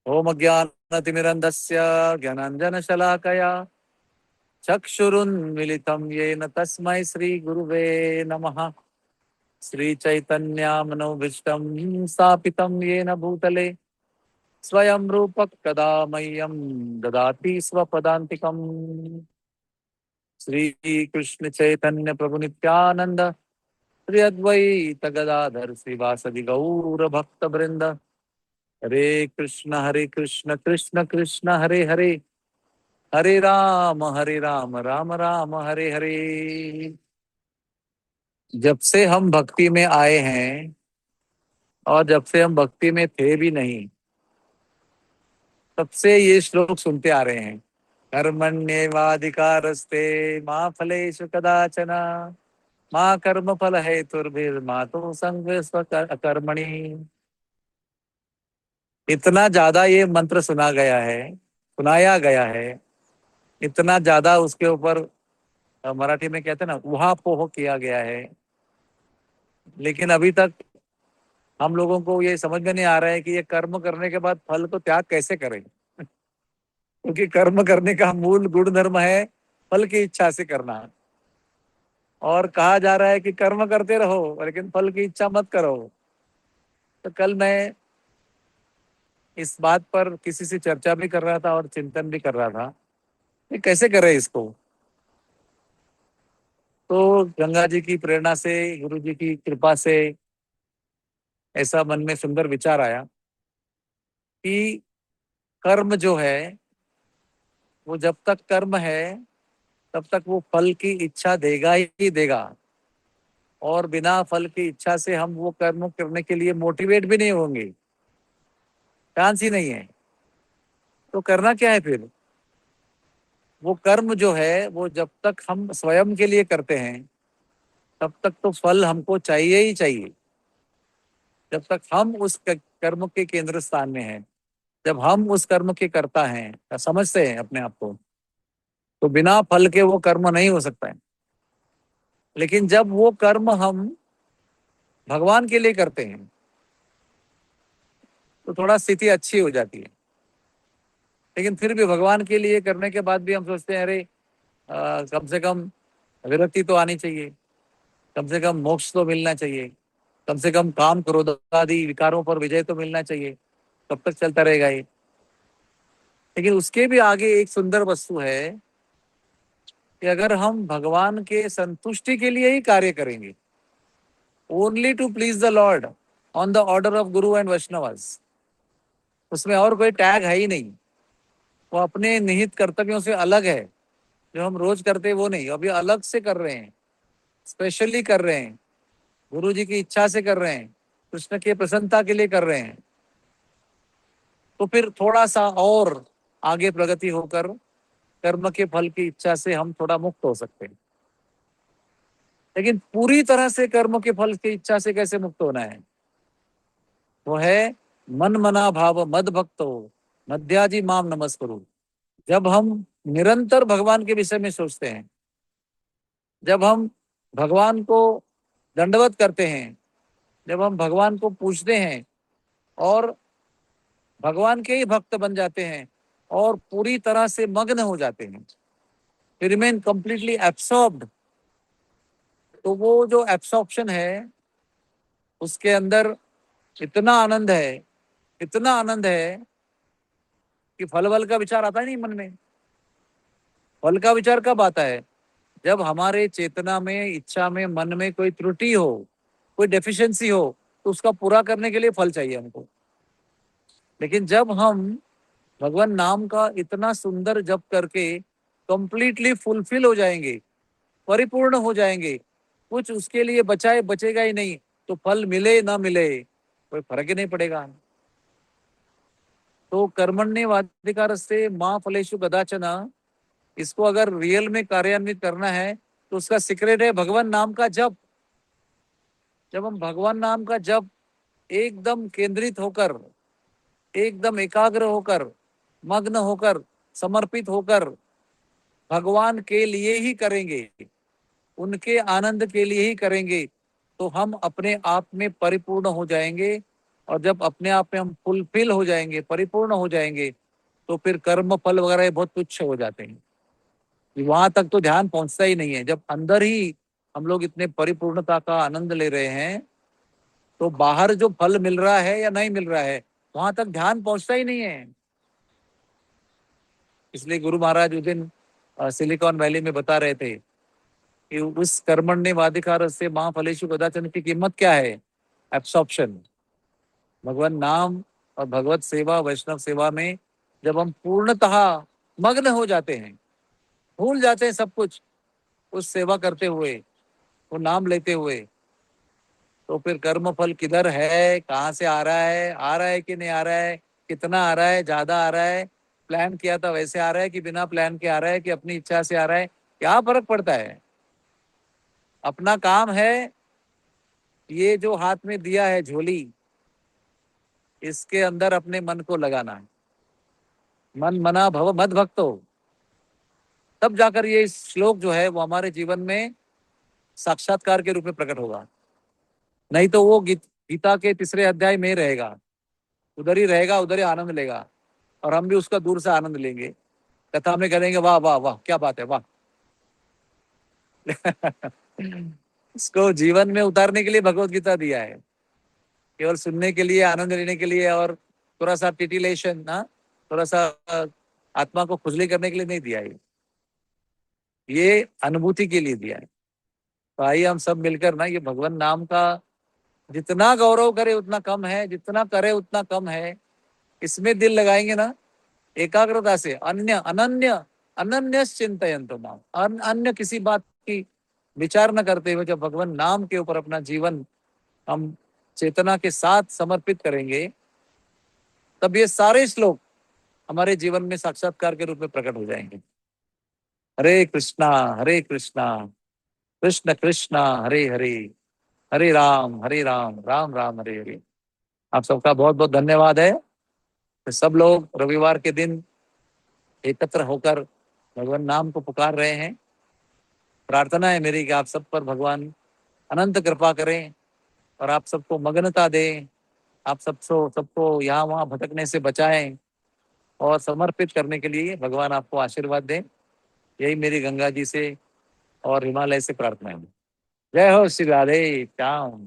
ओम अज्ञानतिमिरन्धस्य ज्ञानाञ्जनशलाकया चक्षुरुन्मिलितं येन तस्मै श्रीगुरुवे नमः। श्रीचैतन्यमनोभीष्टं स्थापितं येन भूतले स्वयं रूपः कदा मह्यं ददाति स्वपदान्तिकम्। श्रीकृष्ण चैतन्य प्रभु नित्यानंद श्री अद्वैत गदाधर श्रीवासदि गौर भक्त वृंद। हरे कृष्ण कृष्ण कृष्ण हरे हरे, हरे राम राम राम हरे हरे। जब से हम भक्ति में आए हैं और जब से हम भक्ति में थे भी नहीं, तब से ये श्लोक सुनते आ रहे हैं। कर्मण्येवाधिकारस्ते मा फलेषु कदाचन माँ कर्म फल हेतुर्भिर्मा तो संग स्वकर्मणि। इतना ज्यादा ये मंत्र सुना गया है, सुनाया गया है, इतना ज्यादा उसके ऊपर मराठी में कहते हैं ना उहापोह किया गया है, लेकिन अभी तक हम लोगों को ये समझ में नहीं आ रहा है कि ये कर्म करने के बाद फल को त्याग कैसे करें। क्योंकि कर्म करने का मूल गुण धर्म है फल की इच्छा से करना, और कहा जा रहा है कि कर्म करते रहो लेकिन फल की इच्छा मत करो। तो कल मैं इस बात पर किसी से चर्चा भी कर रहा था और चिंतन भी कर रहा था कि कैसे करें इसको। तो गंगा जी की प्रेरणा से, गुरु जी की कृपा से ऐसा मन में सुंदर विचार आया कि कर्म जो है वो जब तक कर्म है तब तक वो फल की इच्छा देगा ही देगा, और बिना फल की इच्छा से हम वो कर्म करने के लिए मोटिवेट भी नहीं होंगे, चांस ही नहीं है। तो करना क्या है फिर? वो कर्म जो है वो जब तक हम स्वयं के लिए करते हैं तब तक तो फल हमको चाहिए ही चाहिए। जब तक हम उस कर्म के केंद्र स्थान में हैं, जब हम उस कर्म के करता हैं, समझते हैं अपने आप को, तो बिना फल के वो कर्म नहीं हो सकता है। लेकिन जब वो कर्म हम भगवान के लिए करते हैं तो थोड़ा स्थिति अच्छी हो जाती है। लेकिन फिर भी भगवान के लिए करने के बाद भी हम सोचते हैं अरे कम से कम विरक्ति तो आनी चाहिए, कम से कम मोक्ष तो मिलना चाहिए, कम से कम काम क्रोध आदि विकारों पर विजय तो मिलना चाहिए। कब तक चलता रहेगा ये? लेकिन उसके भी आगे एक सुंदर वस्तु है कि अगर हम भगवान के संतुष्टि के लिए ही कार्य करेंगे, only to please the lord on the order of guru and Vaishnavas, उसमें और कोई टैग है ही नहीं। वो अपने निहित कर्तव्यों से अलग है। जो हम रोज करते हैं वो नहीं, अभी अलग से कर रहे हैं, स्पेशली कर रहे हैं, गुरु जी की इच्छा से कर रहे हैं, कृष्ण की प्रसन्नता के लिए कर रहे हैं। तो फिर थोड़ा सा और आगे प्रगति होकर कर्म के फल की इच्छा से हम थोड़ा मुक्त हो सकते हैं। लेकिन पूरी तरह से कर्म के फल की इच्छा से कैसे मुक्त होना है? वो है मन मना भाव मद भक्तो मध्याजी माम नमस्कुरु। जब हम निरंतर भगवान के विषय में सोचते हैं, जब हम भगवान को दंडवत करते हैं, जब हम भगवान को पूछते हैं और भगवान के ही भक्त बन जाते हैं और पूरी तरह से मग्न हो जाते हैं, रिमेन कंप्लीटली एब्सॉर्ब्ड, तो वो जो एब्सॉर्प्शन है उसके अंदर इतना आनंद है, इतना आनंद है कि फल वल का विचार आता ही नहीं मन में। फल का विचार कब आता है? जब हमारे चेतना में, इच्छा में, मन में कोई त्रुटि हो, कोई डेफिशिएंसी हो, तो उसका पूरा करने के लिए फल चाहिए हमको। लेकिन जब हम भगवान नाम का इतना सुंदर जप करके कंप्लीटली फुलफिल हो जाएंगे, परिपूर्ण हो जाएंगे, कुछ उसके लिए बचाए बचेगा ही नहीं, तो फल मिले ना मिले कोई फर्क ही नहीं पड़ेगा। तो कर्मण्येवाधिकार से माँ फलेषु कदाचन, इसको अगर रियल में कार्यान्वित करना है तो उसका सीक्रेट है भगवान नाम का जप। जब हम भगवान नाम का जप एकदम केंद्रित होकर, एकदम एकाग्र होकर, मग्न होकर, समर्पित होकर भगवान के लिए ही करेंगे, उनके आनंद के लिए ही करेंगे, तो हम अपने आप में परिपूर्ण हो जाएंगे और जब अपने आप में हम फुलफिल हो जाएंगे, परिपूर्ण हो जाएंगे, तो फिर कर्म फल वगैरह बहुत तुच्छ हो जाते हैं। वहां तक तो ध्यान पहुंचता ही नहीं है। जब अंदर ही हम लोग इतने परिपूर्णता का आनंद ले रहे हैं, तो बाहर जो फल मिल रहा है या नहीं मिल रहा है, वहां तक ध्यान पहुंचता ही नहीं है। इसलिए गुरु महाराज उस दिन सिलिकॉन वैली में बता रहे थे कि उस कर्मण्येवाधिकार से महाफलेषु कदाचन की कीमत क्या है? एब्सॉर्प्शन। भगवान नाम और भगवत सेवा, वैष्णव सेवा में जब हम पूर्णतः मग्न हो जाते हैं, भूल जाते हैं सब कुछ उस सेवा करते हुए, वो नाम लेते हुए, तो फिर कर्म फल किधर है, कहाँ से आ रहा है कि नहीं आ रहा है, कितना आ रहा है, ज्यादा आ रहा है, प्लान किया था वैसे आ रहा है कि बिना प्लान के आ रहा है, कि अपनी इच्छा से आ रहा है, क्या फर्क पड़ता है? अपना काम है ये जो हाथ में दिया है झोली, इसके अंदर अपने मन को लगाना है। मन मना भव मद भक्तो। तब जाकर ये श्लोक जो है वो हमारे जीवन में साक्षात्कार के रूप में प्रकट होगा। नहीं तो वो गीता के तीसरे अध्याय में ही रहेगा, उधर ही रहेगा, उधर ही आनंद लेगा, और हम भी उसका दूर से आनंद लेंगे। कथा में करेंगे वाह वाह वाह क्या बात है वाह। इसको जीवन में उतारने के लिए भगवत गीता दिया है, केवल सुनने के लिए, आनंद लेने के लिए, और थोड़ा सा टिटिलेशन ना, थोड़ा सा आत्मा को खुजली करने के लिए नहीं दिया है। ये अनुभूति के लिए दिया है। तो आइए हम सब मिलकर ना ये भगवान नाम का जितना गौरव करे उतना कम है, जितना करे उतना कम है। इसमें दिल लगाएंगे ना एकाग्रता से, अन्य अनन्य अनन्य चिंतयन्तु नाम, अन्य किसी बात की विचार न करते हुए जब भगवान नाम के ऊपर अपना जीवन हम चेतना के साथ समर्पित करेंगे, तब ये सारे श्लोक हमारे जीवन में साक्षात्कार के रूप में प्रकट हो जाएंगे। हरे कृष्णा कृष्ण कृष्ण हरे हरे, हरे राम राम राम हरे हरे। आप सबका बहुत बहुत धन्यवाद है। तो सब लोग रविवार के दिन एकत्र होकर भगवान नाम को पुकार रहे हैं। प्रार्थना है मेरी कि आप सब पर भगवान अनंत कृपा करें और आप सबको मग्नता दें, आप सबको यहाँ वहाँ भटकने से बचाएं, और समर्पित करने के लिए भगवान आपको आशीर्वाद दें। यही मेरी गंगा जी से और हिमालय से प्रार्थना है। जय हो श्री राधे श्याम।